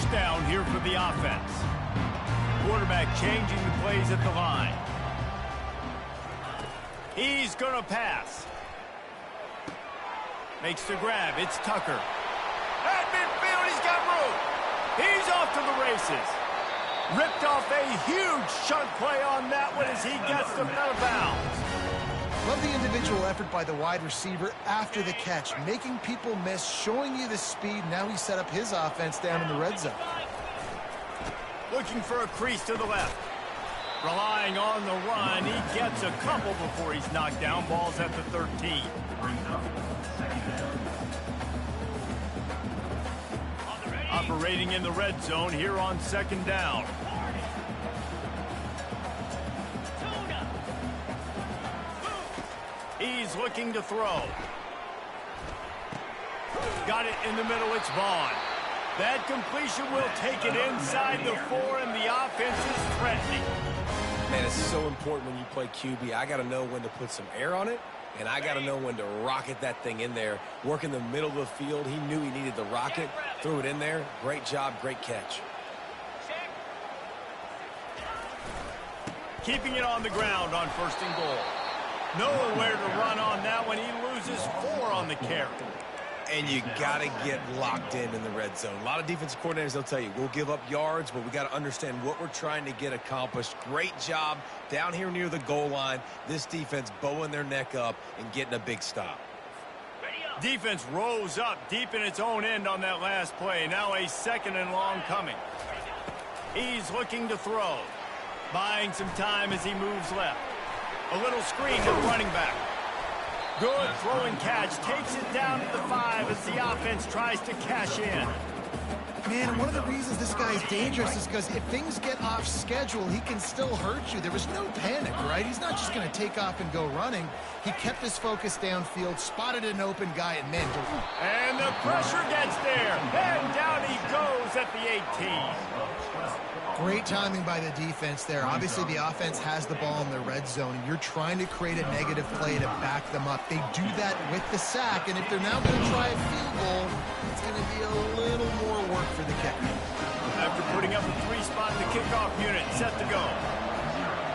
first down here for the offense. Quarterback changing the plays at the line. He's going to pass. Makes the grab. It's Tucker. At midfield, he's got room. He's off to the races. Ripped off a huge chunk play on that one as he gets them out of bounds. Love the individual effort by the wide receiver after the catch, making people miss, showing you the speed. Now he set up his offense down in the red zone. Looking for a crease to the left. Relying on the run, he gets a couple before he's knocked down. Ball's at the 13. Operating in the red zone here on second down. He's looking to throw. Got it in the middle, it's Vaughn. That completion will take it inside the 4, and the offense is threatening. Man, it's so important when you play QB. I got to know when to put some air on it, and I got to know when to rocket that thing in there. Work in the middle of the field. He knew he needed the rocket, threw it in there. Great job, great catch. Keeping it on the ground on first and goal. Nowhere to run on that one. He loses 4 on the carry. And you got to get locked in the red zone. A lot of defensive coordinators, they'll tell you, we'll give up yards, but we got to understand what we're trying to get accomplished. Great job down here near the goal line. This defense bowing their neck up and getting a big stop. Defense rose up deep in its own end on that last play. Now a second and long coming. He's looking to throw. Buying some time as he moves left. A little screen to the running back. Good throw and catch. Takes it down to the 5 as the offense tries to cash in. Man, one of the reasons this guy is dangerous is because if things get off schedule, he can still hurt you. There was no panic, right? He's not just going to take off and go running. He kept his focus downfield, spotted an open guy, and man. And the pressure gets there. And down he goes at the 18. Great timing by the defense there. Obviously, the offense has the ball in the red zone, and you're trying to create a negative play to back them up. They do that with the sack, and if they're now going to try a field goal, it's going to be a little more work for the kicker. After putting up a 3-spot in the kickoff unit, set to go.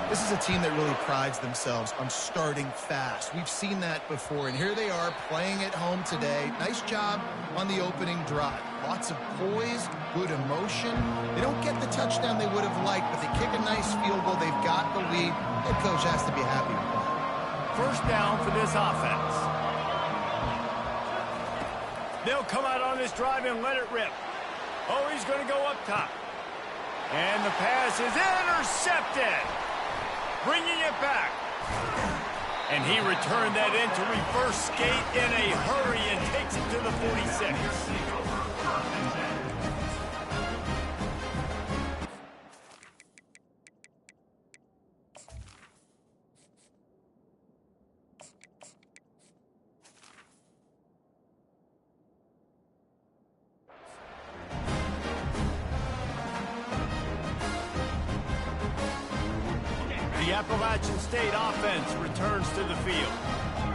This is a team that really prides themselves on starting fast. We've seen that before, and here they are playing at home today. Nice job on the opening drive. Lots of poise, good emotion. They don't get the touchdown they would have liked, but they kick a nice field goal. They've got the lead. Head coach has to be happy with that. First down for this offense. They'll come out on this drive and let it rip. Oh, he's going to go up top. And the pass is intercepted. Bringing it back. And he returned that into reverse skate in a hurry and takes it to the 46. The Appalachian State offense returns to the field.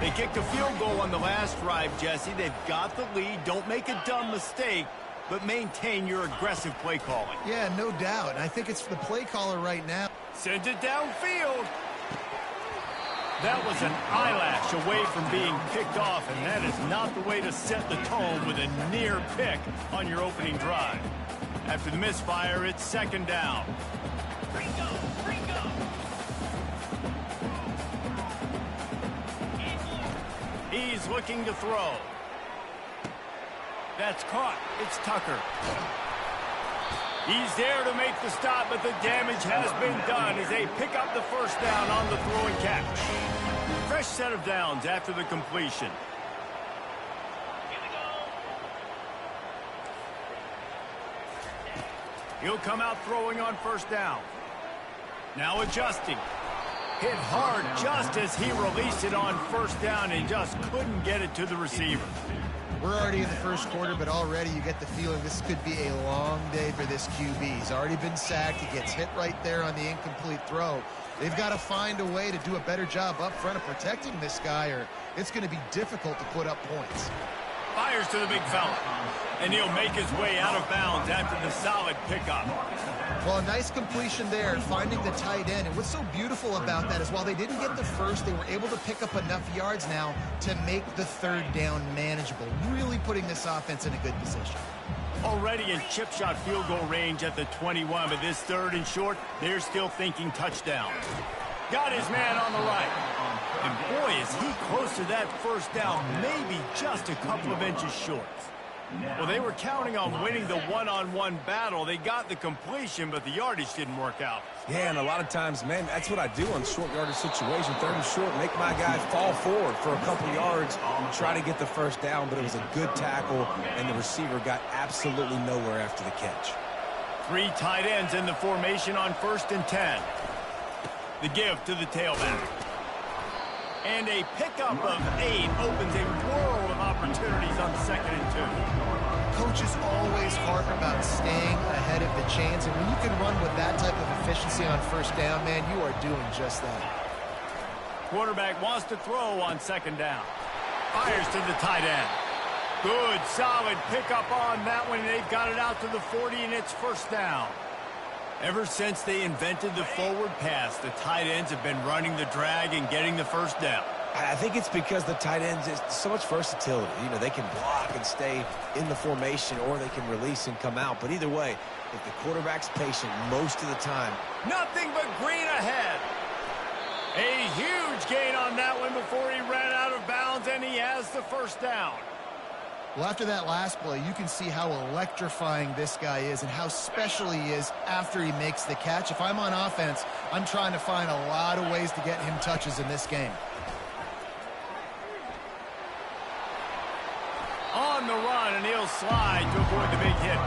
They kicked a field goal on the last drive, Jesse. They've got the lead. Don't make a dumb mistake, but maintain your aggressive play calling. Yeah, no doubt. And I think it's the play caller right now. Sends it downfield. That was an eyelash away from being picked off, and that is not the way to set the tone with a near pick on your opening drive. After the misfire, it's second down. He's looking to throw. That's caught. It's Tucker. He's there to make the stop, but the damage has been done as they pick up the first down on the throw and catch. Fresh set of downs after the completion. He'll come out throwing on first down. Now adjusting. Hit hard just as he released it on first down and just couldn't get it to the receiver. We're already in the first quarter, but already you get the feeling this could be a long day for this QB. He's already been sacked. He gets hit right there on the incomplete throw. They've got to find a way to do a better job up front of protecting this guy, or it's going to be difficult to put up points. Fires to the big fella. And he'll make his way out of bounds after the solid pickup. Well, a nice completion there, finding the tight end. And what's so beautiful about that is while they didn't get the first, they were able to pick up enough yards now to make the third down manageable, really putting this offense in a good position. Already in chip shot field goal range at the 21, but this third and short, they're still thinking touchdown. Got his man on the right. And boy, is he close to that first down, maybe just a couple of inches short. Well, they were counting on winning the one-on-one battle. They got the completion, but the yardage didn't work out. Yeah, and a lot of times, man, that's what I do on short yardage situation. Third and short, make my guy fall forward for a couple yards, try to get the first down, but it was a good tackle, and the receiver got absolutely nowhere after the catch. 3 tight ends in the formation on 1st and 10. The give to the tailback. And a pickup of 8 opens a world of opportunities on 2nd and 2. Coaches always harp about staying ahead of the chains, and when you can run with that type of efficiency on first down, man, you are doing just that. Quarterback wants to throw on 2nd down. Fires to the tight end. Good, solid pickup on that one. They've got it out to the 40, and it's first down. Ever since they invented the forward pass, the tight ends have been running the drag and getting the first down. I think it's because the tight ends is so much versatility. You know, they can block and stay in the formation, or they can release and come out. But either way, if the quarterback's patient most of the time. Nothing but green ahead. A huge gain on that one before he ran out of bounds, and he has the first down. Well, after that last play, you can see how electrifying this guy is and how special he is after he makes the catch. If I'm on offense, I'm trying to find a lot of ways to get him touches in this game. On the run, and he'll slide to avoid the big hit.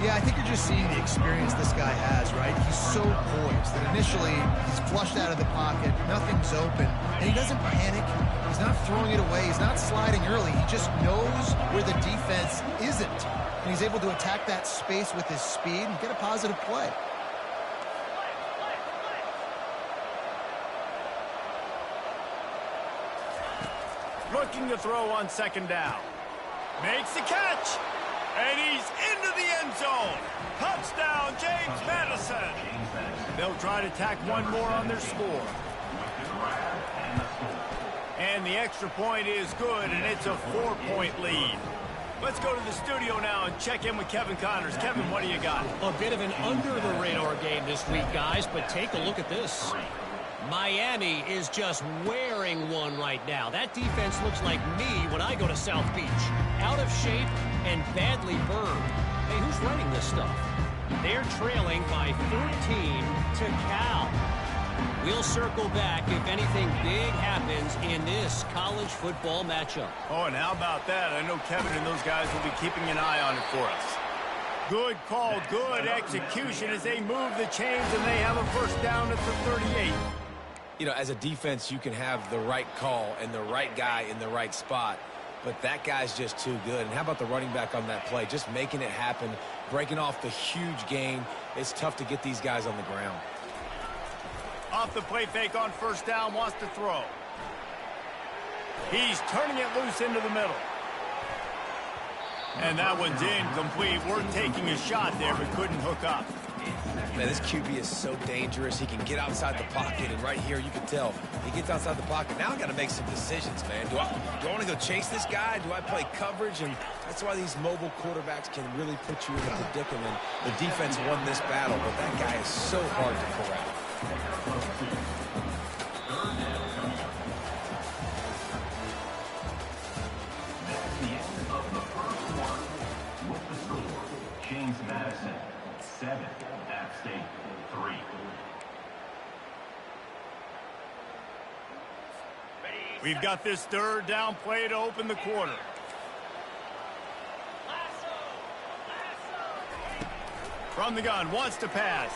Yeah, I think you're just seeing the experience this guy has, right? He's so poised that initially he's flushed out of the pocket, nothing's open, and he doesn't panic. He's not throwing it away. He's not sliding early. He just knows where the defense isn't, and he's able to attack that space with his speed and get a positive play. Looking to throw on 2nd down. Makes the catch. And he's into the end zone. Touchdown, James Madison. They'll try to tack one more on their score. And the extra point is good, and it's a 4-point lead. Let's go to the studio now and check in with Kevin Connors. Kevin, what do you got? A bit of an under-the-radar game this week, guys, but take a look at this. Miami is just wearing one right now. That defense looks like me when I go to South Beach. Out of shape and badly burned. Hey, who's running this stuff? They're trailing by 14 to Cal. We'll circle back if anything big happens in this college football matchup. Oh, and how about that? I know Kevin and those guys will be keeping an eye on it for us. Good call, good execution as they move the chains, and they have a first down at the 38. You know, as a defense, you can have the right call and the right guy in the right spot, but that guy's just too good. And how about the running back on that play? Just making it happen, breaking off the huge gain. It's tough to get these guys on the ground. Off the play fake on first down, wants to throw. He's turning it loose into the middle. And that one's incomplete. Worth taking a shot there, but couldn't hook up. Man, this QB is so dangerous. He can get outside the pocket, and right here you can tell he gets outside the pocket. Now I got to make some decisions, man. Do I want to go chase this guy? Do I play coverage? And that's why these mobile quarterbacks can really put you in a predicament. The defense won this battle, but that guy is so hard to corral. James Madison, 7. App State, 3. We've got this third down play to open the quarter. From the gun, wants to pass.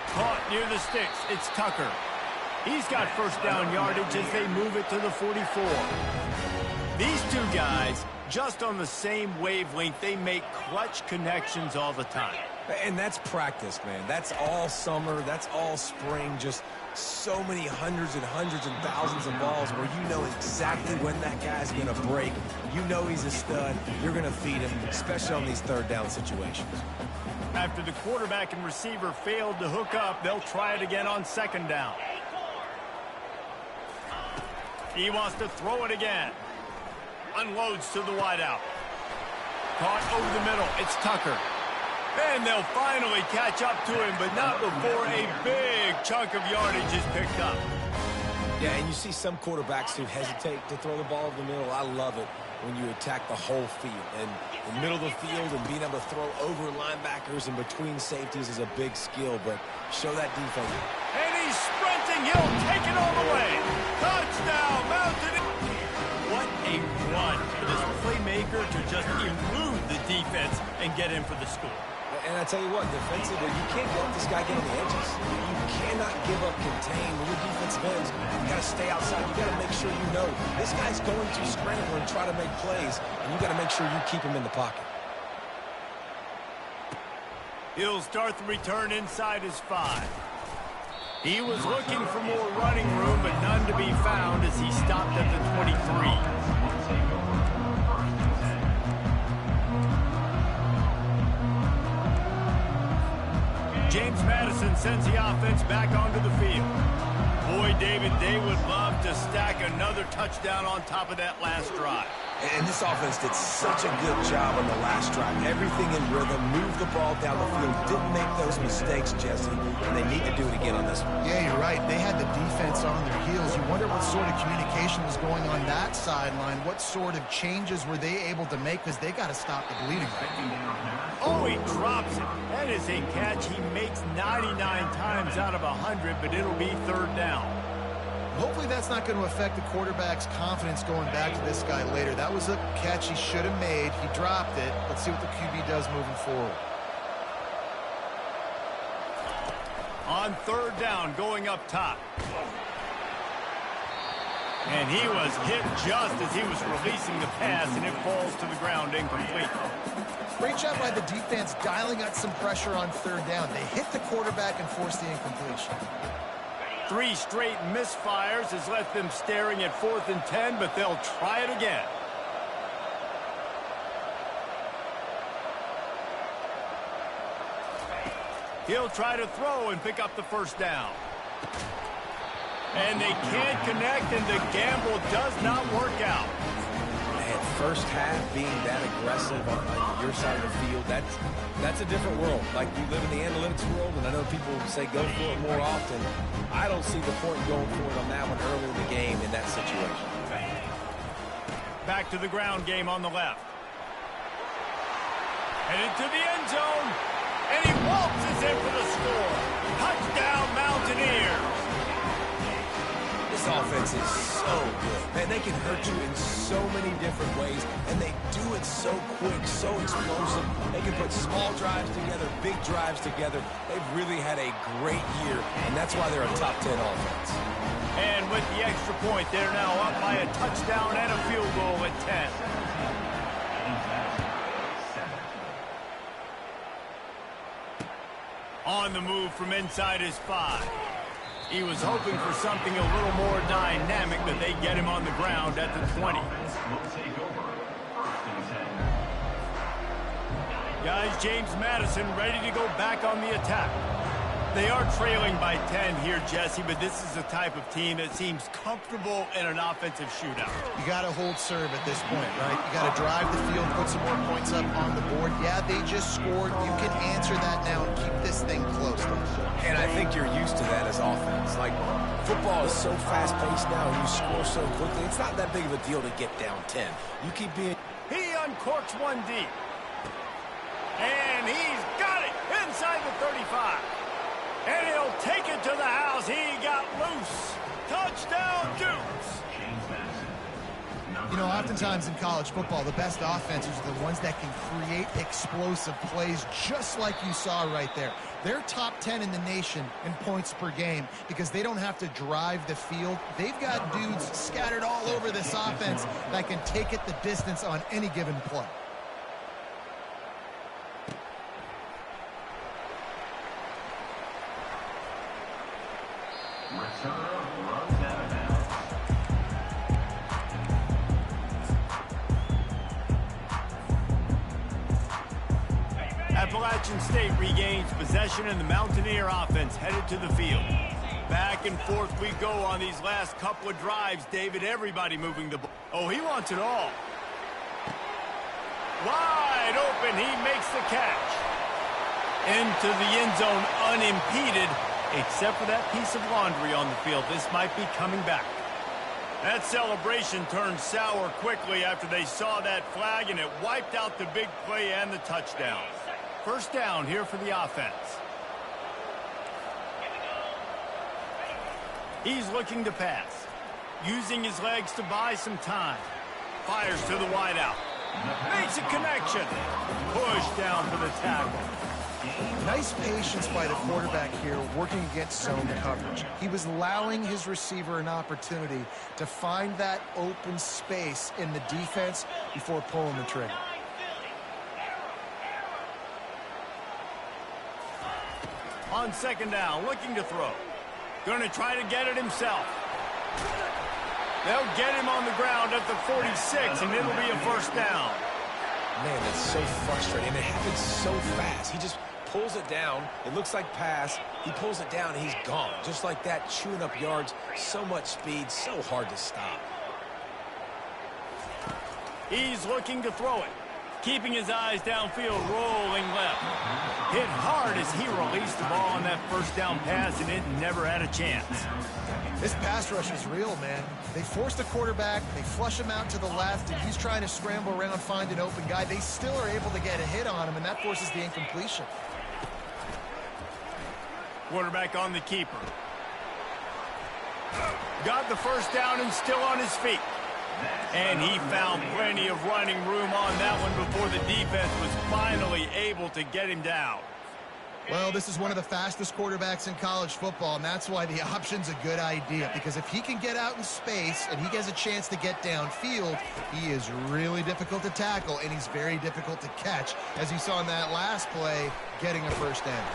Caught near the sticks. It's Tucker. He's got first down yardage as they move it to the 44. These two guys, just on the same wavelength, they make clutch connections all the time. And that's practice, man. That's all summer. That's all spring. Just so many hundreds and thousands of balls where you know exactly when that guy's going to break. You know he's a stud. You're going to feed him, especially on these third down situations. After the quarterback and receiver failed to hook up, they'll try it again on second down. He wants to throw it again. Unloads to the wideout. Caught over the middle. It's Tucker. And they'll finally catch up to him, but not before a big chunk of yardage is picked up. Yeah, and you see some quarterbacks who hesitate to throw the ball over the middle. I love it when you attack the whole field. And the middle of the field and being able to throw over linebackers and between safeties is a big skill, but show that defense. And he's sprinting. He'll take it all the way. Touchdown, Mountain. What a run for this playmaker to just elude the defense and get in for the score. And I tell you what, defensively, you can't let this guy get on the edges. You cannot give up contain when your defensive ends. You got to stay outside. You got to make sure you know this guy's going to scramble and try to make plays, and you got to make sure you keep him in the pocket. He'll start the return inside his 5. He was looking for more running room, but none to be found as he stopped at the 23. James Madison sends the offense back onto the field. Boy, David, they would love to stack another touchdown on top of that last drive. And this offense did such a good job on the last drive. Everything in rhythm, moved the ball down the field, didn't make those mistakes, Jesse, and they need to do it again on this one. Yeah, you're right. They had the defense on their heels. You wonder what sort of communication was going on that sideline. What sort of changes were they able to make, because they got to stop the bleeding right. Oh, he drops it. That is a catch he makes 99 times out of 100, but it'll be third down. Hopefully that's not going to affect the quarterback's confidence going back to this guy later. That was a catch he should have made. He dropped it. Let's see what the QB does moving forward. On third down, going up top. And he was hit just as he was releasing the pass, and it falls to the ground incomplete. Great job by the defense dialing up some pressure on third down. They hit the quarterback and forced the incompletion. 3 straight misfires has left them staring at 4th and 10, but they'll try it again. He'll try to throw and pick up the first down. And they can't connect, and the gamble does not work out. Man, first half being that aggressive on your side of the field, that's a different world. Like, we live in the analytics world, and I know people say go for it more often. I don't see the point going for it on that one early in the game in that situation. Back to the ground game on the left. And into the end zone. And he waltzes in for the score. Touchdown, Mountaineers. This offense is so good. Man, they can hurt you in so many different ways, and they do it so quick, so explosive. They can put small drives together, big drives together. They've really had a great year, and that's why they're a top 10 offense. And with the extra point, they're now up by a touchdown and a field goal at 10. On the move from inside his 5. He was hoping for something a little more dynamic, but they get him on the ground at the 20. Guys, James Madison ready to go back on the attack. They are trailing by 10 here, Jesse, but this is the type of team that seems comfortable in an offensive shootout. You got to hold serve at this point, right? You got to drive the field, put some more points up on the board. Yeah, they just scored. You can answer that now and keep this thing close. And I think you're used to that as offense. Like, football is so fast-paced now, and you score so quickly. It's not that big of a deal to get down 10. You keep being... He uncorks one deep. And he's got it inside the 35. And he'll take it to the house. He got loose. Touchdown, Dukes. You know, oftentimes in college football, the best offenses are the ones that can create explosive plays, just like you saw right there. They're top 10 in the nation in points per game because they don't have to drive the field. They've got dudes scattered all over this offense that can take it the distance on any given play. Appalachian State regains possession and the Mountaineer offense headed to the field. Back and forth we go on these last couple of drives, David. Everybody moving the ball. Oh, he wants it all. Wide open, he makes the catch. Into the end zone unimpeded, except for that piece of laundry on the field. This might be coming back. That celebration turned sour quickly after they saw that flag, and it wiped out the big play and the touchdown. First down here for the offense. He's looking to pass, using his legs to buy some time. Fires to the wideout. Makes a connection. Push down for the tackle. Nice patience by the quarterback here working against zone coverage. He was allowing his receiver an opportunity to find that open space in the defense before pulling the trigger. On second down, looking to throw. Going to try to get it himself. They'll get him on the ground at the 46, and it'll be a first down. Man, that's so frustrating. It happens so fast. He just pulls it down. It looks like pass. He pulls it down, and he's gone. Just like that, chewing up yards. So much speed, so hard to stop. He's looking to throw it. Keeping his eyes downfield, rolling left. Hit hard as he released the ball on that first down pass, and it never had a chance. This pass rush is real, man. They force the quarterback, they flush him out to the left, and he's trying to scramble around, find an open guy. They still are able to get a hit on him, and that forces the incompletion. Quarterback on the keeper. Got the first down and still on his feet. And he found plenty of running room on that one before the defense was finally able to get him down. Well, this is one of the fastest quarterbacks in college football, and that's why the option's a good idea. Because if he can get out in space and he gets a chance to get downfield, he is really difficult to tackle, and he's very difficult to catch, as you saw in that last play, getting a first down.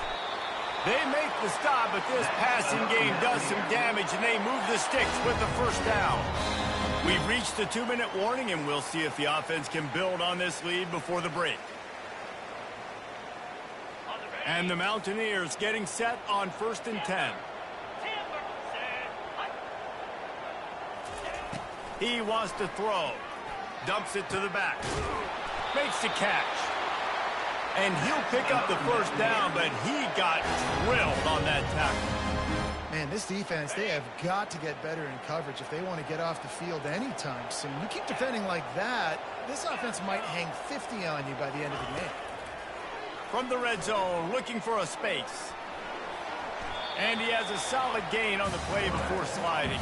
They make the stop, but this passing game does some damage, and they move the sticks with the first down. We've reached the 2-minute warning, and we'll see if the offense can build on this lead before the break. And the Mountaineers getting set on 1st and 10. He wants to throw. Dumps it to the back. Makes the catch. And he'll pick up the first down, but he got drilled on that tackle. Man, this defense, they have got to get better in coverage if they want to get off the field anytime soon. You keep defending like that, this offense might hang 50 on you by the end of the game. From the red zone, looking for a space. And he has a solid gain on the play before sliding.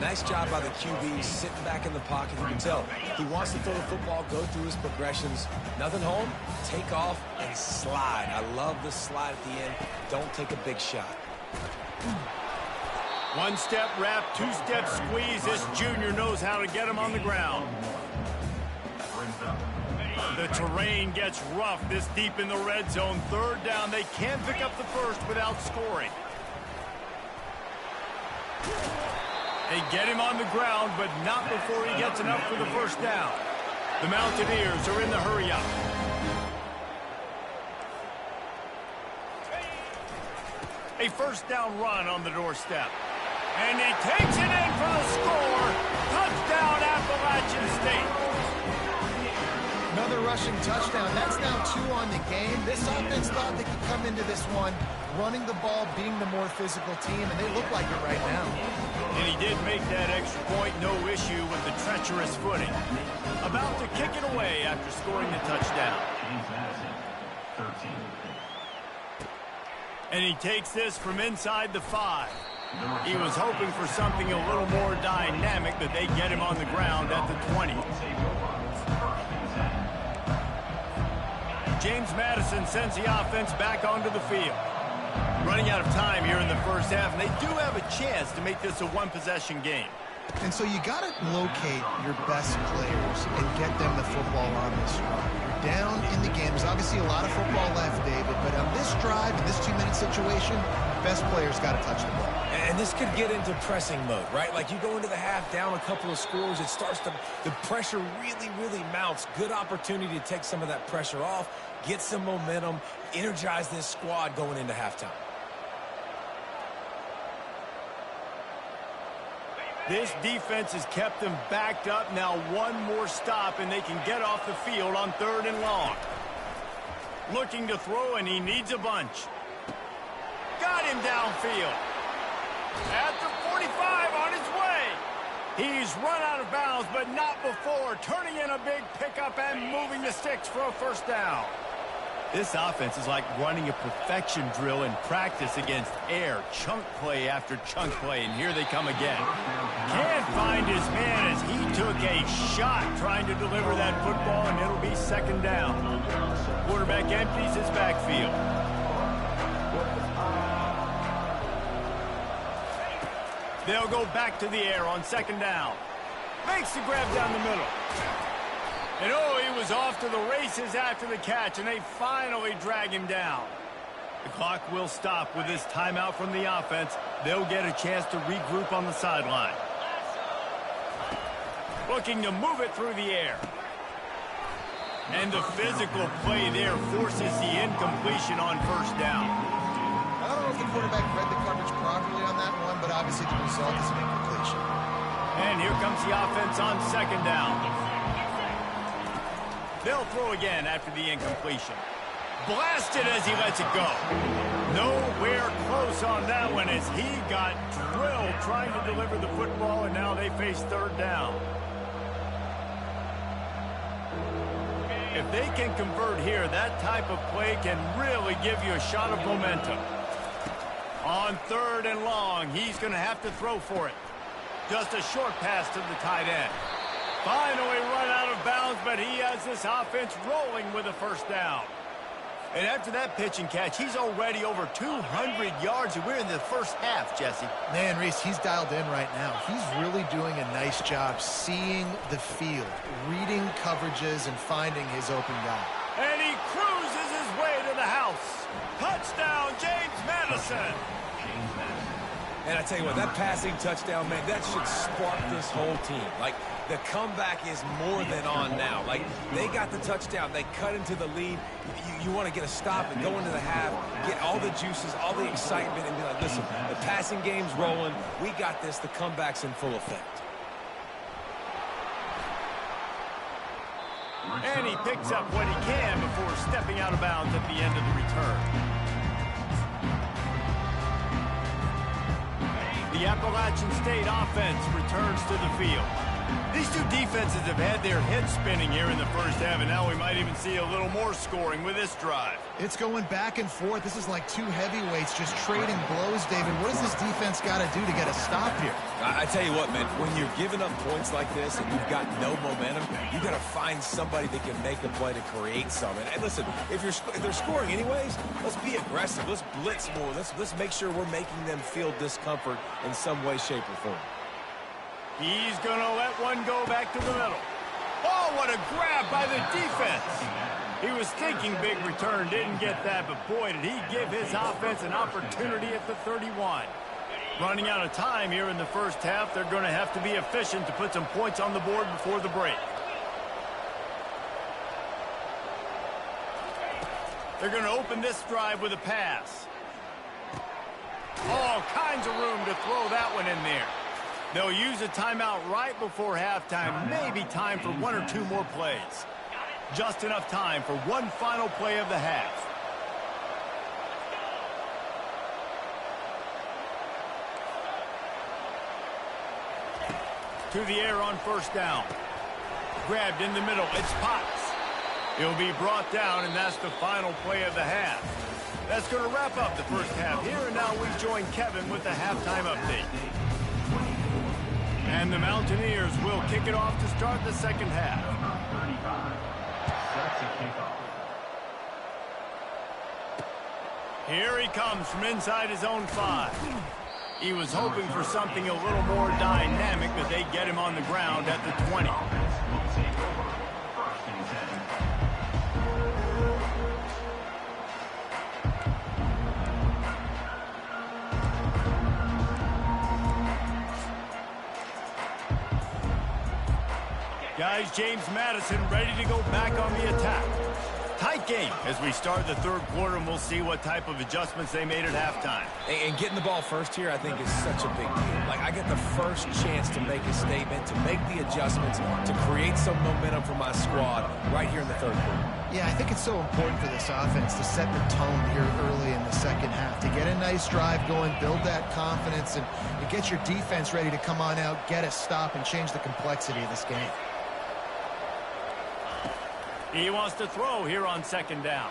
Nice job by the QB, sitting back in the pocket. You can tell he wants to throw the football, go through his progressions. Nothing home, take off, and slide. I love the slide at the end. Don't take a big shot. One-step wrap, two-step squeeze. This junior knows how to get him on the ground. The terrain gets rough this deep in the red zone. Third down, they can't pick up the first without scoring. They get him on the ground, but not before he gets enough for the first down. The Mountaineers are in the hurry-up. A first down run on the doorstep. And he takes it in for the score. Touchdown, Appalachian State. Another rushing touchdown. That's now 2 on the game. This offense thought they could come into this one running the ball, being the more physical team, and they look like it right now. And he did make that extra point, no issue with the treacherous footing. About to kick it away after scoring the touchdown. James Madison, 13. And he takes this from inside the 5. He was hoping for something a little more dynamic, but they get him on the ground at the 20. James Madison sends the offense back onto the field. Running out of time here in the first half, and they do have a chance to make this a one-possession game. And so you got to locate your best players and get them the football on this run. You're down in the game. There's obviously a lot of football left, David, but on this drive, in this 2-minute situation, best players got to touch the ball. And this could get into pressing mode, right? Like you go into the half down a couple of scores, it starts to, the pressure really mounts. Good opportunity to take some of that pressure off, get some momentum, energize this squad going into halftime. This defense has kept them backed up. Now one more stop, and they can get off the field on 3rd and long. Looking to throw, and he needs a bunch. Got him downfield. At the 45 on his way. He's run out of bounds, but not before. Turning in a big pickup and moving the sticks for a first down. This offense is like running a perfection drill in practice against air. Chunk play after chunk play, and here they come again. Can't find his man as he took a shot trying to deliver that football, and it'll be 2nd down. Quarterback empties his backfield. They'll go back to the air on 2nd down. Makes the grab down the middle. And oh, he was off to the races after the catch, and they finally drag him down. The clock will stop with this timeout from the offense. They'll get a chance to regroup on the sideline. Looking to move it through the air. And the physical play there forces the incompletion on 1st down. I don't know if the quarterback read the coverage properly on that one, but obviously the result is an incompletion. And here comes the offense on 2nd down. They'll throw again after the incompletion. Blasted as he lets it go. Nowhere close on that one as he got drilled trying to deliver the football, and now they face 3rd down. If they can convert here, that type of play can really give you a shot of momentum. On 3rd and long, he's going to have to throw for it. Just a short pass to the tight end. Finally run out of bounds, but he has this offense rolling with a 1st down. And after that pitch and catch, he's already over 200 yards, and we're in the 1st half, Jesse. Man, Reese, he's dialed in right now. He's really doing a nice job seeing the field, reading coverages, and finding his open guy. And he cruises his way to the house. Touchdown, James Madison. And I tell you what, that passing touchdown, man, that should spark this whole team. Like, the comeback is more than on now. Like, they got the touchdown. They cut into the lead. You want to get a stop and go into the half, get all the juices, all the excitement, and be like, listen, the passing game's rolling. We got this. The comeback's in full effect. And he picks up what he can before stepping out of bounds at the end of the return. The Appalachian State offense returns to the field. These two defenses have had their heads spinning here in the 1st half, and now we might even see a little more scoring with this drive. It's going back and forth. This is like two heavyweights just trading blows, David. What does this defense got to do to get a stop here? I tell you what, man, when you're giving up points like this and you've got no momentum, you got to find somebody that can make a play to create some. And listen, if they're scoring anyways, let's be aggressive. Let's blitz more. Let's make sure we're making them feel discomfort in some way, shape, or form. He's going to let one go back to the middle. Oh, what a grab by the defense. He was thinking big return, didn't get that, but boy, did he give his offense an opportunity at the 31. Running out of time here in the 1st half, they're going to have to be efficient to put some points on the board before the break. They're going to open this drive with a pass. All kinds of room to throw that one in there. They'll use a timeout right before halftime. Maybe time for 1 or 2 more plays. Just enough time for one final play of the half. To the air on 1st down. Grabbed in the middle. It's Potts. He'll be brought down, and that's the final play of the half. That's going to wrap up the 1st half. Here and now we join Kevin with the halftime update. And the Mountaineers will kick it off to start the 2nd half. Here he comes from inside his own 5. He was hoping for something a little more dynamic, but they get him on the ground at the 20. Guys, James Madison ready to go back on the attack. Tight game as we start the third quarter, and we'll see what type of adjustments they made at halftime. And getting the ball first here, I think, is such a big deal. Like, I get the first chance to make a statement, to make the adjustments, to create some momentum for my squad right here in the third quarter. Yeah, I think it's so important for this offense to set the tone here early in the second half, to get a nice drive going, build that confidence, and get your defense ready to come on out, get a stop, and change the complexity of this game. He wants to throw here on second down.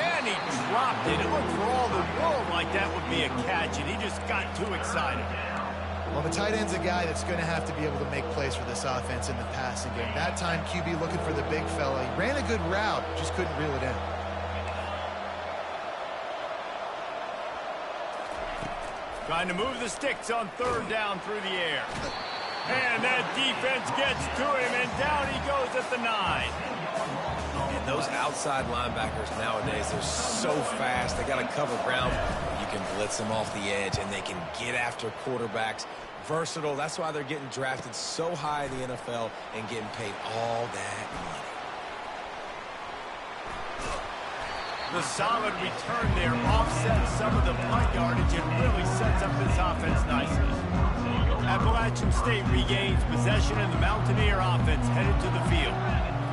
And he dropped it. It looked for all the world like that would be a catch, and he just got too excited. Well, the tight end's a guy that's going to have to be able to make plays for this offense in the passing game. That time, QB looking for the big fella. He ran a good route, just couldn't reel it in. Trying to move the sticks on third down through the air. And that defense gets to him, and down he goes at the 9. And those outside linebackers nowadays, they're so fast. They got to cover ground. You can blitz them off the edge, and they can get after quarterbacks. Versatile. That's why they're getting drafted so high in the NFL and getting paid all that money. The solid return there offsets some of the punt yardage and really sets up this offense nicely. Appalachian State regains possession, and the Mountaineer offense headed to the field.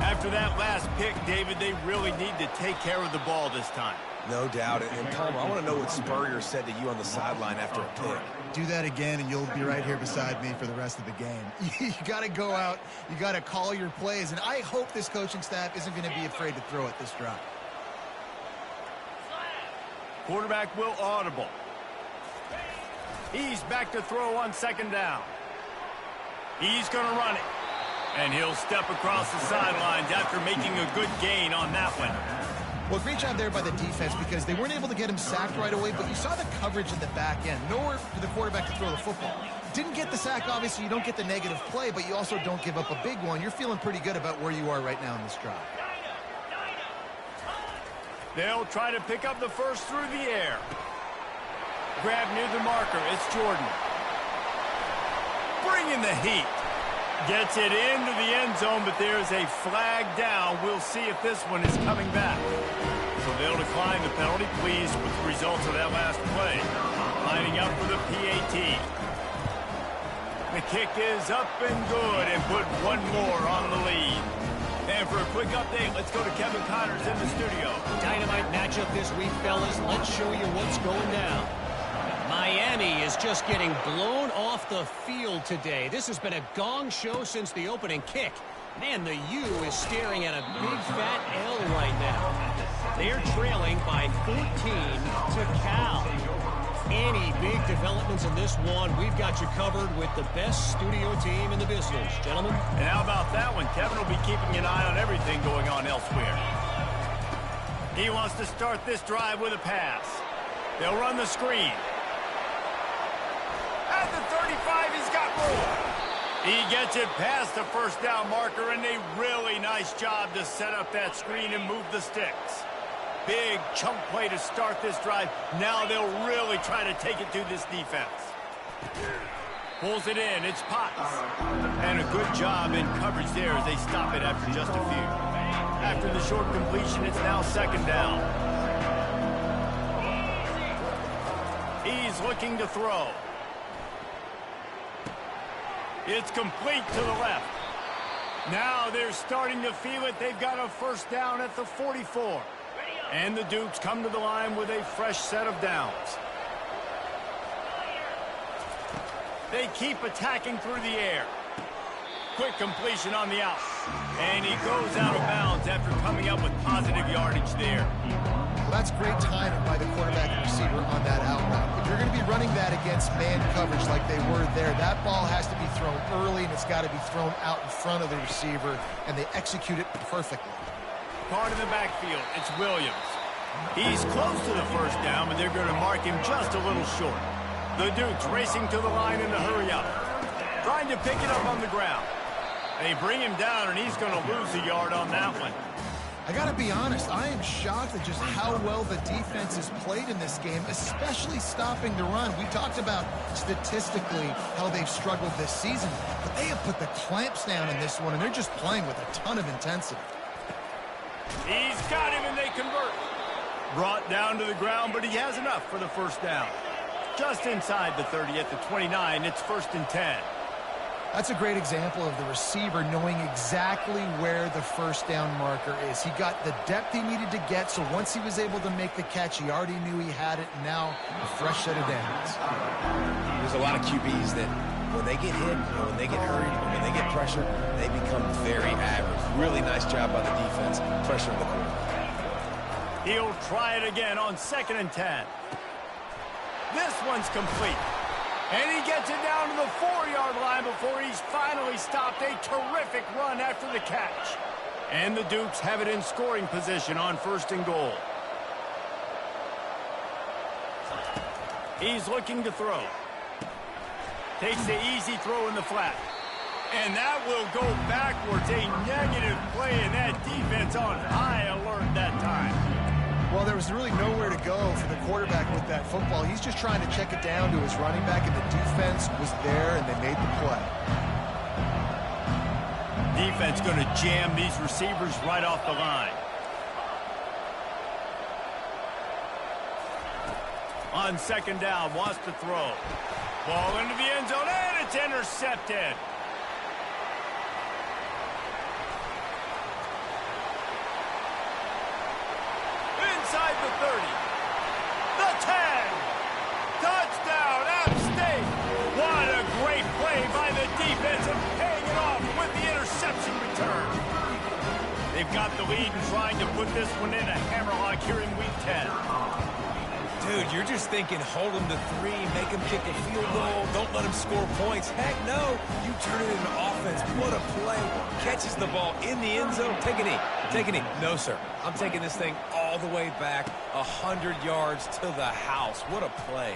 After that last pick, David, they really need to take care of the ball this time. No doubt. And Palmer, I want to know what Spurrier said to you on the sideline after a pick. Do that again, and you'll be right here beside me for the rest of the game. You got to go out. You got to call your plays, and I hope this coaching staff isn't going to be afraid to throw it this drive. Quarterback will audible. He's back to throw on second down. He's going to run it. And he'll step across the sidelines after making a good gain on that one. Well, great job there by the defense because they weren't able to get him sacked right away, but you saw the coverage in the back end. Nowhere for the quarterback to throw the football. Didn't get the sack, obviously. You don't get the negative play, but you also don't give up a big one. You're feeling pretty good about where you are right now in this drive. They'll try to pick up the first through the air. Grab near the marker. It's Jordan. Bringing the heat. Gets it into the end zone, but there's a flag down. We'll see if this one is coming back. So they'll decline the penalty. Pleased with the results of that last play. Lining up for the PAT. The kick is up and good, and put one more on the lead. And for a quick update, let's go to Kevin Connors in the studio. Dynamite matchup this week, fellas. Let's show you what's going down. Miami is just getting blown off the field today. This has been a gong show since the opening kick. Man, the U is staring at a big fat L right now. They're trailing by 14 to Cal. Any big developments in this one, we've got you covered with the best studio team in the business. Gentlemen? And how about that one? Kevin will be keeping an eye on everything going on elsewhere. He wants to start this drive with a pass. They'll run the screen. At the 35, he's got room. He gets it past the first down marker, and a really nice job to set up that screen and move the sticks. Big chunk play to start this drive. Now they'll really try to take it to this defense. Pulls it in. It's Potts. And a good job in coverage there as they stop it after just a few. After the short completion, it's now second down. He's looking to throw. It's complete to the left. Now they're starting to feel it. They've got a first down at the 44. And the Dukes come to the line with a fresh set of downs. They keep attacking through the air. Quick completion on the out. And he goes out of bounds after coming up with positive yardage there. Well, that's great timing by the quarterback and receiver on that out route. If you're going to be running that against man coverage like they were there, that ball has to be thrown early, and it's got to be thrown out in front of the receiver, and they execute it perfectly. Part of the backfield, it's Williams. He's close to the first down, but they're going to mark him just a little short. The Dukes racing to the line in a hurry up. Trying to pick it up on the ground. They bring him down, and he's going to lose a yard on that one. I got to be honest, I am shocked at just how well the defense has played in this game, especially stopping the run. We talked about statistically how they've struggled this season, but they have put the clamps down in this one, and they're just playing with a ton of intensity. He's got him, and they convert. Brought down to the ground, but he has enough for the first down. Just inside the 30 at the 29, it's 1st and 10. That's a great example of the receiver knowing exactly where the first down marker is. He got the depth he needed to get, so once he was able to make the catch, he already knew he had it, and now a fresh set of downs. There's a lot of QBs that when they get hit, or when they get hurried, or when they get pressured, they become very average. Really nice job by the defense, pressuring the quarterback. He'll try it again on 2nd and 10. This one's complete. And he gets it down to the 4-yard line before he's finally stopped. A terrific run after the catch. And the Dukes have it in scoring position on 1st and goal. He's looking to throw. Takes the easy throw in the flat. And that will go backwards. A negative play, and that defense on high alert that time. Well, there was really nowhere to go for the quarterback with that football. He's just trying to check it down to his running back, and the defense was there, and they made the play. Defense going to jam these receivers right off the line. On 2nd down, wants to throw. Ball into the end zone, and it's intercepted. Inside the 30. The 10. Touchdown, App State. What a great play by the defense and paying it off with the interception return. They've got the lead and trying to put this one in a hammerlock here in Week 10. Dude, you're just thinking hold him to 3, make him kick a field goal, don't let him score points. Heck no, you turn it into offense. What a play. Catches the ball in the end zone. Take a knee. Take a knee. No, sir. I'm taking this thing all the way back 100 yards to the house. What a play.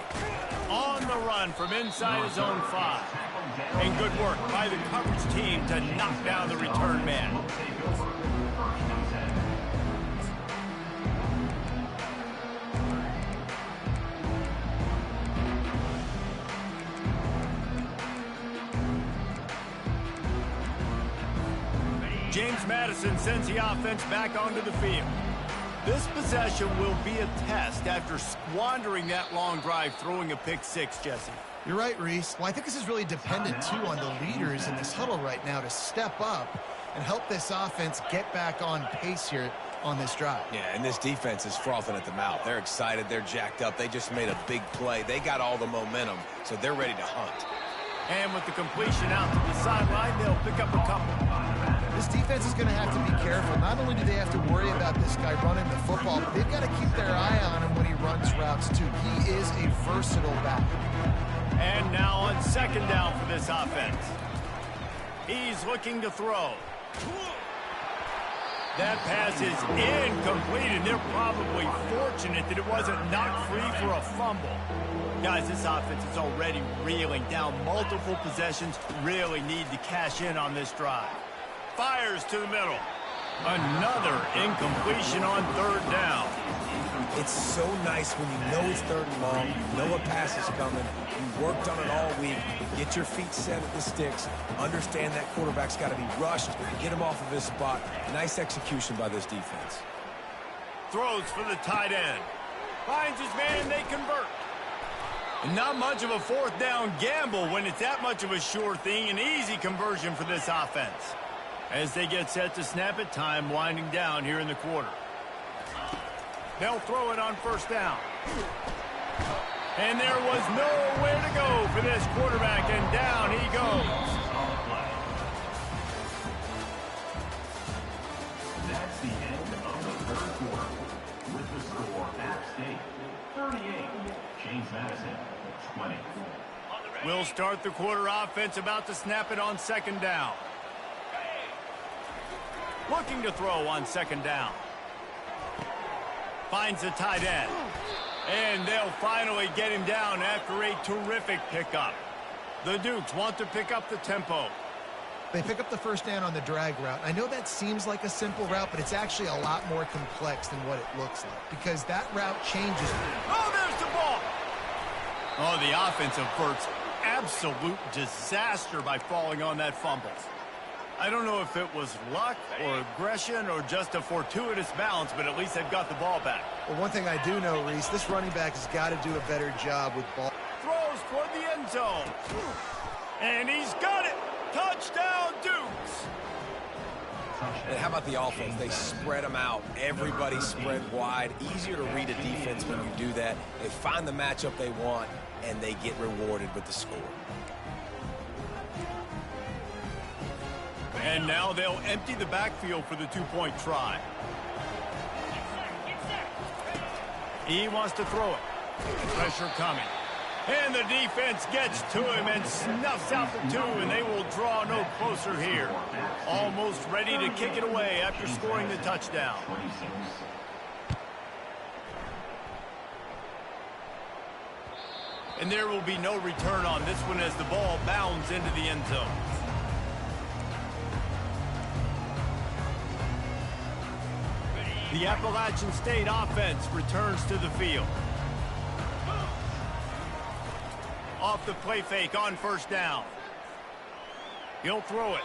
On the run from inside his own 5. And good work by the coverage team to knock down the return man. James Madison sends the offense back onto the field. This possession will be a test after squandering that long drive, throwing a pick 6, Jesse. You're right, Reese. Well, I think this is really dependent, too, on the leaders in this huddle right now to step up and help this offense get back on pace here on this drive. Yeah, and this defense is frothing at the mouth. They're excited. They're jacked up. They just made a big play. They got all the momentum, so they're ready to hunt. And with the completion out to the sideline, they'll pick up a couple. This defense is going to have to be careful. Not only do they have to worry about this guy running the football, but they've got to keep their eye on him when he runs routes, too. He is a versatile back. And now on 2nd down for this offense. He's looking to throw. That pass is incomplete, and they're probably fortunate that it wasn't knocked free for a fumble. Guys, this offense is already reeling down multiple possessions. Really need to cash in on this drive. Fires to the middle. Another incompletion on 3rd down. It's so nice when you know it's 3rd and long, you know a pass is coming, you worked on it all week, get your feet set at the sticks, understand that quarterback's got to be rushed, get him off of his spot. Nice execution by this defense. Throws for the tight end. Finds his man, they convert. Not much of a 4th down gamble when it's that much of a sure thing. An easy conversion for this offense. As they get set to snap it, time winding down here in the quarter. They'll throw it on 1st down. And there was nowhere to go for this quarterback, and down he goes. That's the end of the 3rd quarter. With the score, App State 38, James Madison 20. We'll start the quarter offense, about to snap it on 2nd down. Looking to throw on 2nd down. Finds the tight end. And they'll finally get him down after a terrific pickup. The Dukes want to pick up the tempo. They pick up the first down on the drag route. I know that seems like a simple route, but it's actually a lot more complex than what it looks like because that route changes. Oh, there's the ball. Oh, the offense averts absolute disaster by falling on that fumble. I don't know if it was luck or aggression or just a fortuitous bounce, but at least they've got the ball back. Well, one thing I do know, Reese, this running back has got to do a better job with ball. Throws toward the end zone. And he's got it. Touchdown, Dukes. And how about the offense? They spread them out. Everybody spread wide. Easier to read a defense when you do that. They find the matchup they want, and they get rewarded with the score. And now they'll empty the backfield for the two-point try. He wants to throw it. Pressure coming. And the defense gets to him and snuffs out the two, and they will draw no closer here. Almost ready to kick it away after scoring the touchdown. And there will be no return on this one as the ball bounds into the end zone. The Appalachian State offense returns to the field. Off the play fake on first down. He'll throw it.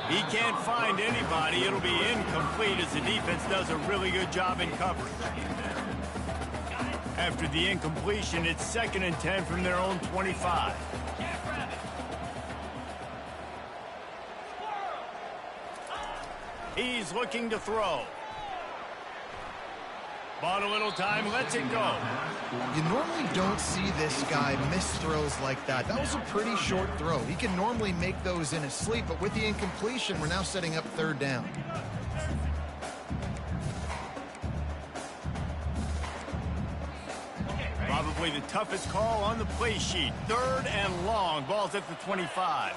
He can't find anybody. It'll be incomplete as the defense does a really good job in coverage. After the incompletion, it's 2nd and 10 from their own 25. He's looking to throw. Bought a little time, lets it go. You normally don't see this guy miss throws like that. That was a pretty short throw. He can normally make those in his sleep, but with the incompletion, we're now setting up 3rd down. Probably the toughest call on the play sheet. 3rd and long. Ball's at the 25.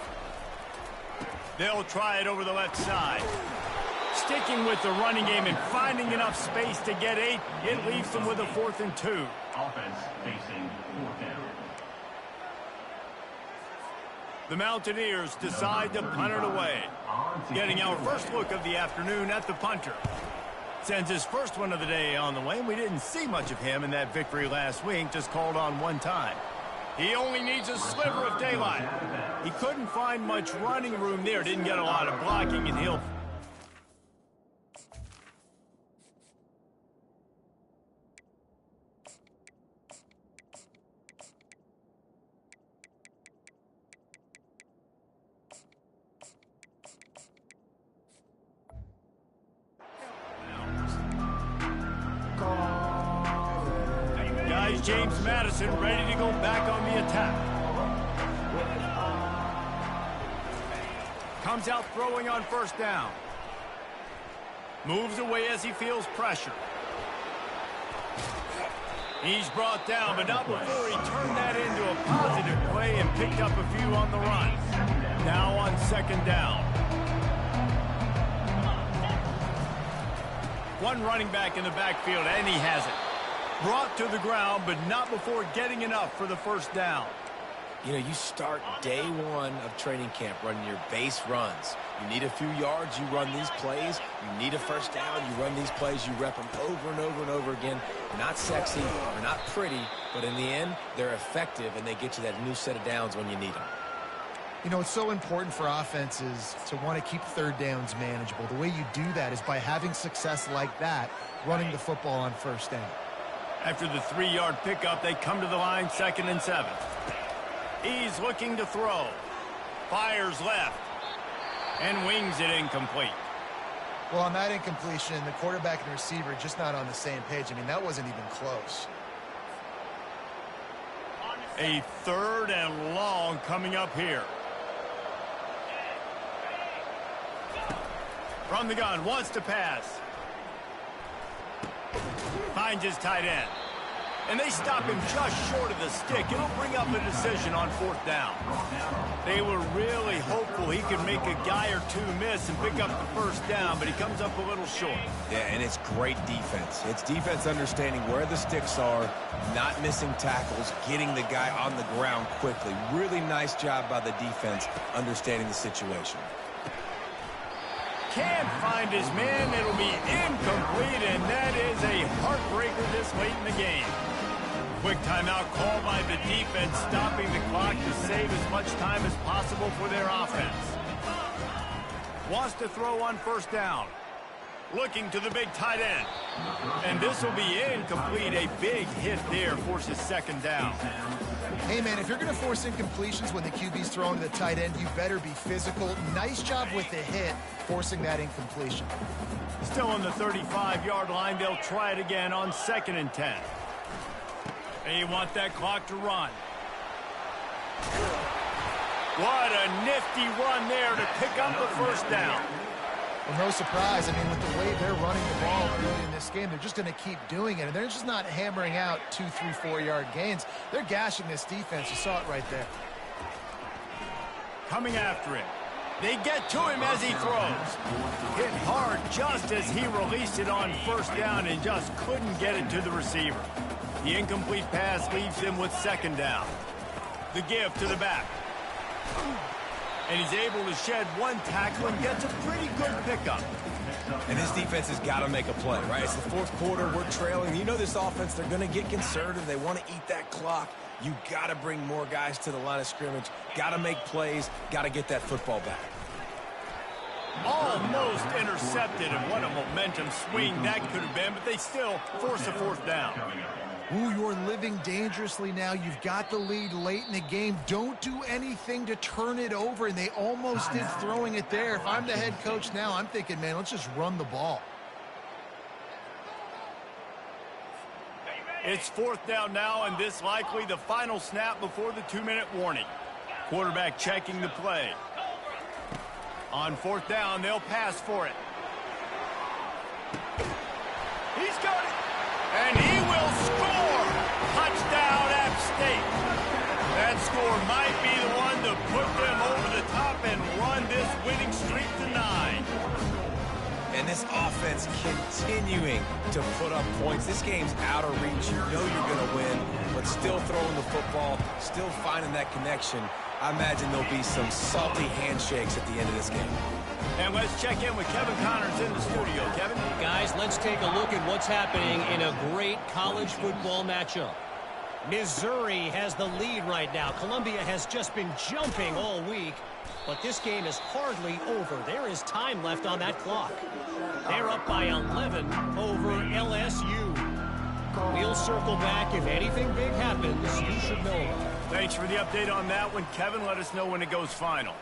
They'll try it over the left side. Sticking with the running game and finding enough space to get 8, it leaves them with a 4th and 2. Offense facing 4th down. The Mountaineers decide to punt it away. Getting our first look of the afternoon at the punter. Sends his first one of the day on the way, and we didn't see much of him in that victory last week, just called on one time. He only needs a sliver of daylight. He couldn't find much running room there, didn't get a lot of blocking, and he'll... James Madison ready to go back on the attack. Comes out throwing on first down. Moves away as he feels pressure. He's brought down, but not before he turned that into a positive play and picked up a few on the run. Now on 2nd down. One running back in the backfield, and he has it. Brought to the ground, but not before getting enough for the first down. You know, you start day 1 of training camp running your base runs. You need a few yards, you run these plays. You need a first down, you run these plays. You rep them over and over and over again. Not sexy, they're not pretty, but in the end, they're effective, and they get you that new set of downs when you need them. You know, it's so important for offenses to want to keep 3rd downs manageable. The way you do that is by having success like that, running the football on first down. After the 3-yard pickup, they come to the line 2nd and 7. He's looking to throw. Fires left. And wings it incomplete. Well, on that incompletion, the quarterback and receiver just not on the same page. I mean, that wasn't even close. A 3rd and long coming up here. From the gun, wants to pass. Finds his tight end. And they stop him just short of the stick. It'll bring up a decision on 4th down. They were really hopeful he could make a guy or two miss and pick up the first down, but he comes up a little short. Yeah, and it's great defense. It's defense understanding where the sticks are, not missing tackles, getting the guy on the ground quickly. Really nice job by the defense understanding the situation. can't find his man. It'll be incomplete, and that is a heartbreaker this late in the game. Quick timeout called by the defense, stopping the clock to save as much time as possible for their offense. Wants to throw on first down. Looking to the big tight end. And this will be incomplete. A big hit there forces second down. Hey, man, if you're going to force incompletions when the QB's throwing to the tight end, you better be physical. Nice job with the hit, forcing that incompletion. Still on the 35-yard line. They'll try it again on 2nd and 10. They want that clock to run. What a nifty run there to pick up the first down. Well, no surprise. I mean, with the way they're running the ball early in this game, they're just going to keep doing it. And they're just not hammering out 2, 3, 4-yard gains. They're gashing this defense. You saw it right there. Coming after him. They get to him as he throws. Hit hard just as he released it on first down and just couldn't get it to the receiver. The incomplete pass leaves him with second down. The give to the back. And he's able to shed one tackle and gets a pretty good pickup. And this defense has got to make a play, right? It's the fourth quarter. We're trailing. You know this offense, they're going to get conservative. They want to eat that clock. You got to bring more guys to the line of scrimmage. Got to make plays. Got to get that football back. Almost intercepted, and what a momentum swing that could have been, but they still force a fourth down. Ooh, you're living dangerously now. You've got the lead late in the game. Don't do anything to turn it over, and they almost did throwing it there. If I'm the head coach now, I'm thinking, man, let's just run the ball. It's fourth down now, and this likely the final snap before the 2-minute warning. Quarterback checking the play. On fourth down, they'll pass for it. He's got it. And he will score. Touchdown, App State. That score might be the one to put them over the top and run this winning streak to 9. And this offense continuing to put up points. This game's out of reach. You know you're going to win, but still throwing the football, still finding that connection. I imagine there'll be some salty handshakes at the end of this game. And let's check in with Kevin Connors in the studio. Kevin? Guys, let's take a look at what's happening in a great college football matchup. Missouri has the lead right now. Columbia has just been jumping all week, but this game is hardly over. There is time left on that clock. They're up by 11 over LSU. We'll circle back. If anything big happens, you should know. Thanks for the update on that one, Kevin. Let us know when it goes final.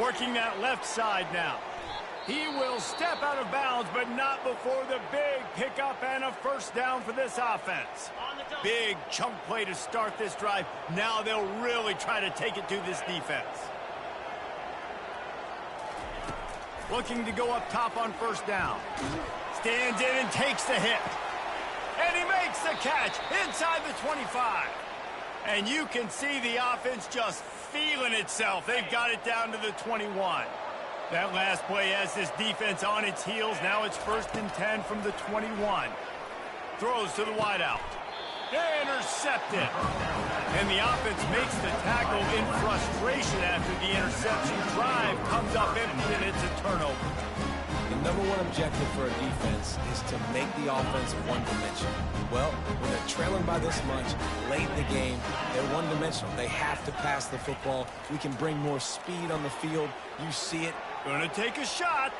Working that left side now. He will step out of bounds, but not before the big pickup and a first down for this offense. Big chunk play to start this drive. Now they'll really try to take it to this defense. Looking to go up top on first down. Stands in and takes the hit. And he makes the catch inside the 25. And you can see the offense just feeling itself. They've got it down to the 21. That last play has this defense on its heels. Now it's 1st and 10 from the 21. Throws to the wideout. Intercepted. And the offense makes the tackle in frustration after the interception. Drive comes up empty, and it's a turnover. The number one objective for a defense is to make the offense one-dimensional. Well, when they're trailing by this much, late in the game, they're one-dimensional. They have to pass the football. We can bring more speed on the field. You see it. Gonna take a shot.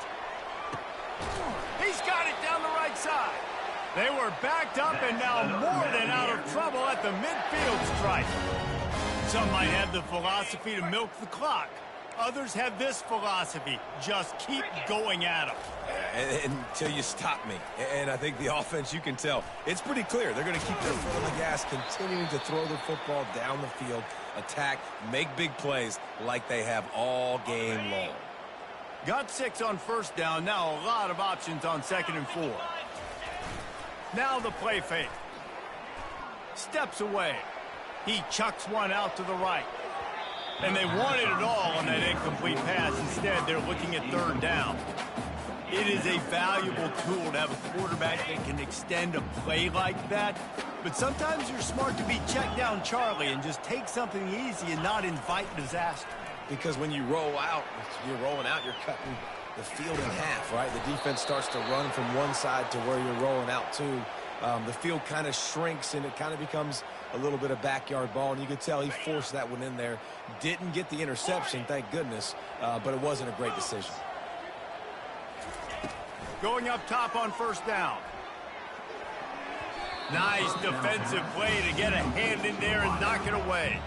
He's got it down the right side. They were backed up and now more than out of trouble at the midfield stripe. Some might have the philosophy to milk the clock. Others have this philosophy. Just keep going at them. Until you stop me. And I think the offense, you can tell, it's pretty clear. They're going to keep their foot on the gas, continuing to throw the football down the field, attack, make big plays like they have all game long. Got 6 on first down. Now a lot of options on 2nd and 4. Now the play fake. Steps away. He chucks one out to the right. And they wanted it all on that incomplete pass. Instead, they're looking at 3rd down. It is a valuable tool to have a quarterback that can extend a play like that. But sometimes you're smart to be check down Charlie and just take something easy and not invite disaster. because when you roll out, you're rolling out, you're cutting the field in half, right? The defense starts to run from one side to where you're rolling out to. The field kind of shrinks, and it kind of becomes a little bit of backyard ball, and you could tell he forced that one in there. Didn't get the interception, thank goodness, but it wasn't a great decision. Going up top on first down. Nice defensive play to get a hand in there and knock it away.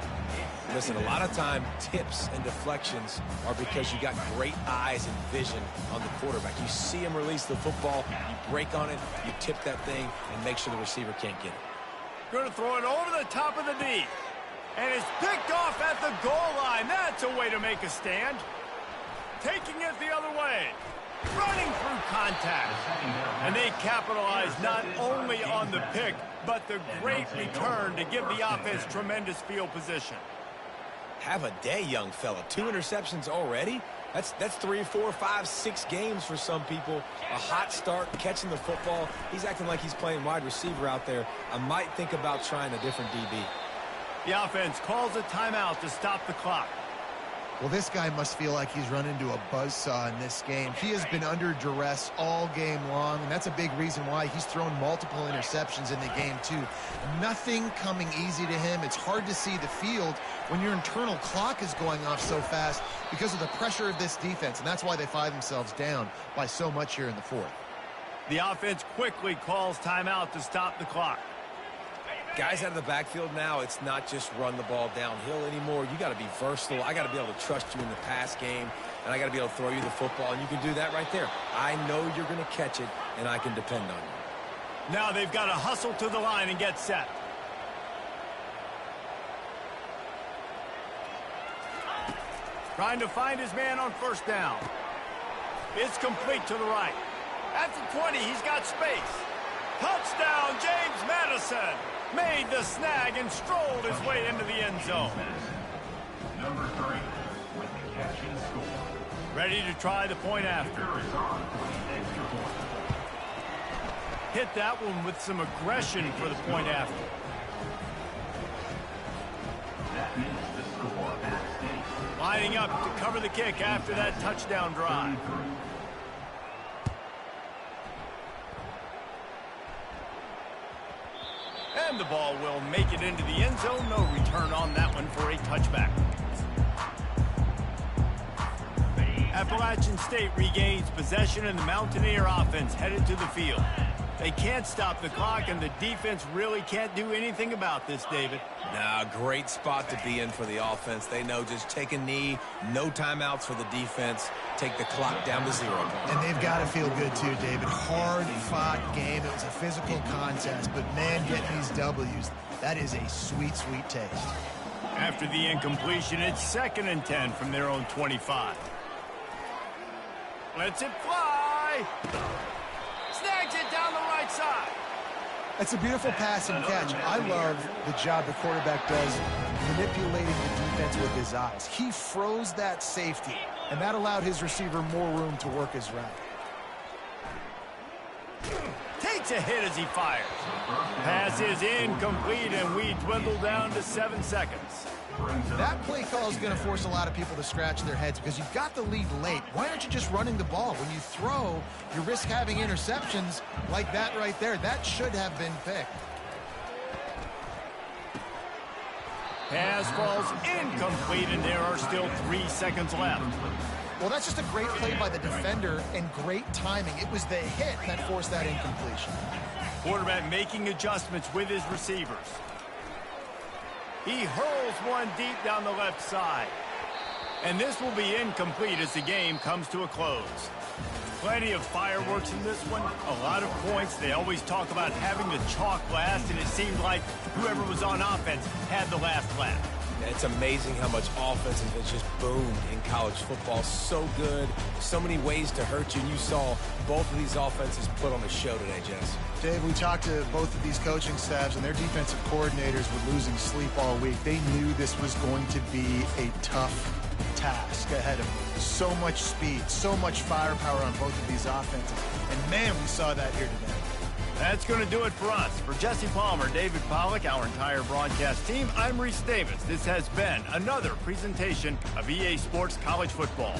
Listen, a lot of time, tips and deflections are because you got great eyes and vision on the quarterback. You see him release the football, you break on it, you tip that thing, and make sure the receiver can't get it. Going to throw it over the top of the knee. And it's picked off at the goal line. That's a way to make a stand. Taking it the other way. Running through contact. And they capitalize not only on the pick, but the great return to give the offense tremendous field position. Have a day, young fella. 2 interceptions already? That's 3, 4, 5, 6 games for some people. A hot start, catching the football. He's acting like he's playing wide receiver out there. I might think about trying a different DB. The offense calls a timeout to stop the clock. Well, this guy must feel like he's run into a buzzsaw in this game. He has been under duress all game long, and that's a big reason why he's thrown multiple interceptions in the game, too. Nothing coming easy to him. It's hard to see the field when your internal clock is going off so fast because of the pressure of this defense, and that's why they find themselves down by so much here in the fourth. The offense quickly calls timeout to stop the clock. Guys out of the backfield now, it's not just run the ball downhill anymore. You got to be versatile. I got to be able to trust you in the pass game, and I got to be able to throw you the football, and you can do that right there. I know you're going to catch it, and I can depend on you. Now they've got to hustle to the line and get set. Trying to find his man on first down. It's complete to the right. At the 20, he's got space. Touchdown, James Madison. Made the snag and strolled his way into the end zone. Number 3 with the catch and score. Ready to try the point after. Arizona with the extra point. Hit that one with some aggression for the point after. That means the score at State. Lining up to cover the kick after that touchdown drive. And the ball will make it into the end zone. No return on that one for a touchback. Appalachian State regains possession, and the Mountaineer offense headed to the field. They can't stop the clock, and the defense really can't do anything about this, David. Nah, great spot to be in for the offense. They know just take a knee, no timeouts for the defense, take the clock down to 0. And they've got to feel good, too, David. Hard-fought game. It was a physical contest, but, man, getting these W's, that is a sweet, sweet taste. After the incompletion, it's 2nd and 10 from their own 25. Lets it fly. Snags it down the right side. That's a beautiful pass and catch. I love the job the quarterback does manipulating the defense with his eyes. He froze that safety, and that allowed his receiver more room to work his route. Takes a hit as he fires. Pass is incomplete, and we dwindle down to 7 seconds. That play call is going to force a lot of people to scratch their heads because you've got the lead late. Why aren't you just running the ball? When you throw, you risk having interceptions like that right there. That should have been picked. Pass falls incomplete, and there are still 3 seconds left. Well, that's just a great play by the defender and great timing. It was the hit that forced that incompletion. Quarterback making adjustments with his receivers. He hurls one deep down the left side. And this will be incomplete as the game comes to a close. Plenty of fireworks in this one. A lot of points. They always talk about having the chalk last, and it seemed like whoever was on offense had the last laugh. It's amazing how much offense has just boomed in college football. So good. So many ways to hurt you. And you saw both of these offenses put on a show today, Jess. Dave, we talked to both of these coaching staffs, and their defensive coordinators were losing sleep all week. They knew this was going to be a tough task ahead of them. So much speed, so much firepower on both of these offenses. And, man, we saw that here today. That's going to do it for us. For Jesse Palmer, David Pollack, our entire broadcast team, I'm Reese Davis. This has been another presentation of EA Sports College Football.